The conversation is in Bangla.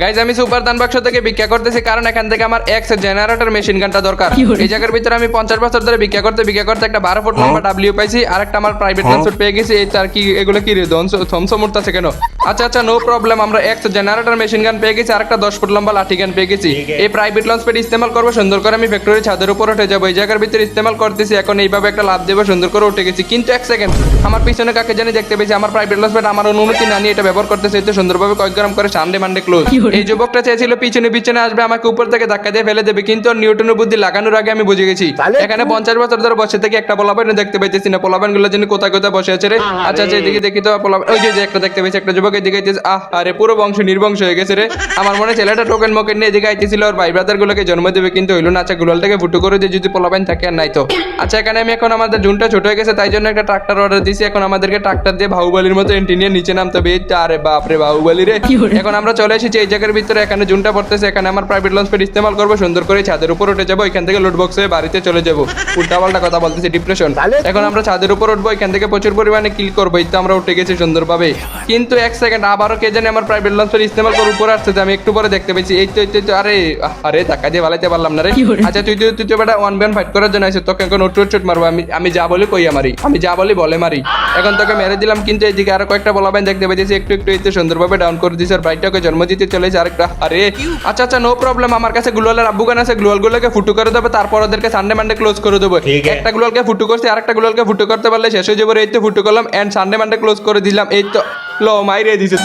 গাইজ আমি সুপার দান বাক্স থেকে ভিক্ষা করতেছি, কারণ এখান থেকে আমার এক্স জেনারেটর মেশিন গানটা দরকার। এই জায়গার ভিতরে আমি 50 বছর ধরে ভিক্ষা করতে একটা 12 ফুট লম্বা ডাব্লিউ পাইছি, আর একটা আমার প্রাইভেট ট্রান্সপোর্ট পেয়ে গেছি। এই তার কি এগুলো কি রে থমস মুড়তাছে কেন? আচ্ছা আচ্ছা, নো প্রবলেম, আমরা এক্স জেনারেটর মেশিন গান পেয়ে গেছি, আর একটা 10 ফুট লম্বা লাঠি গান পেয়ে গেছি। এই প্রাইভেট লঞ্চ পেড ইস্তেমাল করবো, সুন্দর করে আমি ফ্যাক্টরি ছাদের উপর উঠে যাবো। এই জায়গার ভিতরে ইস্তেমাল করতেছি, এখন এইভাবে একটা লাভ দেবো, সুন্দর করে উঠে গেছি। কিন্তু এক সেকেন্ড, আমার পিছনে কাকে জানি দেখতে পেয়েছি। আমার প্রাইভেট লঞ্চ পেড আমার অনুমতি না নিয়ে এটা ব্যবহার করতেছে, এই তো সুন্দরভাবে কয়েক গ্রাম করে সানডে মানডে ক্লোজ। এই যুবকটা চেয়েছিল পিছনে পিছনে আসবে, আমাকে উপর থেকে ধাক্কা দিয়ে ফেলে দেবে, কিন্তু নিউটনের বুদ্ধি লাগানোর আগে আমি বুঝে গেছি এখানে 50 বছর ধরে বসে থেকে একটা পোলাপান দেখতে পাইতেছি না। পোলাপান গুলো যেন কোথায় কোথায় বসে আছে রে। আচ্ছা আচ্ছা, এদিকে দেখি তো পোলাপান, ওই যে একটা দেখতে পেয়েছি, একটা যুবক এদিকে আইতেছে। আরে পুরো বংশ নির্বংশ হয়ে গেছে রে। আমার মনে ছেলেটা টোকেন মোকেন নিয়ে এদিকে আইতেছিল ওর ভাই ব্রাদার গুলোকে জন্ম দেবে, কিন্তু হইলো না। আচ্ছা, গুলালটাকে ফুটো করে দিয়ে যদি পোলাপান থাকে আর নাই তো। আচ্ছা, এখানে আমি এখন আমাদের জুনটা ছোট হয়ে গেছে, তাই জন্য একটা ট্রাক্টর অর্ডার দিয়েছি। এখন আমাদেরকে ট্রাক্টর দিয়ে বাহুবলীর মতো এন্ট্রি নিয়ে নিচে নামতে হবে। আরে বাপ রে, বাহুবলী রে। এখন আমরা চলে এসেছি এই জায়গার ভিতরে, এখানে জুনটা পড়তেছে। এখানে আমার প্রাইভেট লঞ্চ পেড ইস্তেমাল করবো, সুন্দর করে ছাদের উপর উঠে যাবো। এখান থেকে লোড বক্স হয়ে বাড়িতে চলে যাবো। উল্টাপাল্টা কথা বলতেছি, ডিপ্রেশন। এখন আমরা ছাদের উপর উঠবো, এখান থেকে প্রচুর পরিমাণে কিল করবো। এই তো আমরা উঠে গেছি সুন্দরভাবে। কিন্তু এক সেকেন্ড, আবারও কে জানে আমার প্রাইভেট লঞ্চ পেড ইস্তেমাল করে উপরে আসছে। আমি একটু পরে দেখতে পেয়েছি। এই তো আরে আরে ধাক্কা দিয়ে বালাইতে পারলাম না রে। আচ্ছা, তুই তো বেটা 1v1 ফাইট করার জন্য আসছিস, তোকে এখন উঠ মারবো। আমি যা বলি কই মারি, আমি যা বলি বলে মারি। এখন তোকে মেরে দিলাম, কিন্তু এইদিকে আরো কয়েকটা বলাবেন দেখতে পেয়েছি। একটু এই তো সুন্দরভাবে ডাউন করে দিয়েছে। আর বাইকটাকে জন্ম দিতে চলেছে আরেকটা। আরে আচ্ছা আচ্ছা, নো প্রবলেম, আমার কাছে গ্লোয়ালের আব্বু গান আছে। গ্লোয়াল গুলোকে ফুটো করে দেবো, তারপর ওদেরকে সানডে মানডে ক্লোজ করে দেবো। একটা গ্লোয়ালকে ফুটো করছি, আরেকটা গ্লোয়ালকে ফুটো করতে পারলে শেষ হয়ে যাবে। এই তো ফুটো করলাম এন্ড সানডে মানডে ক্লোজ করে দিলাম। এই তো লো মাইরে দিছে।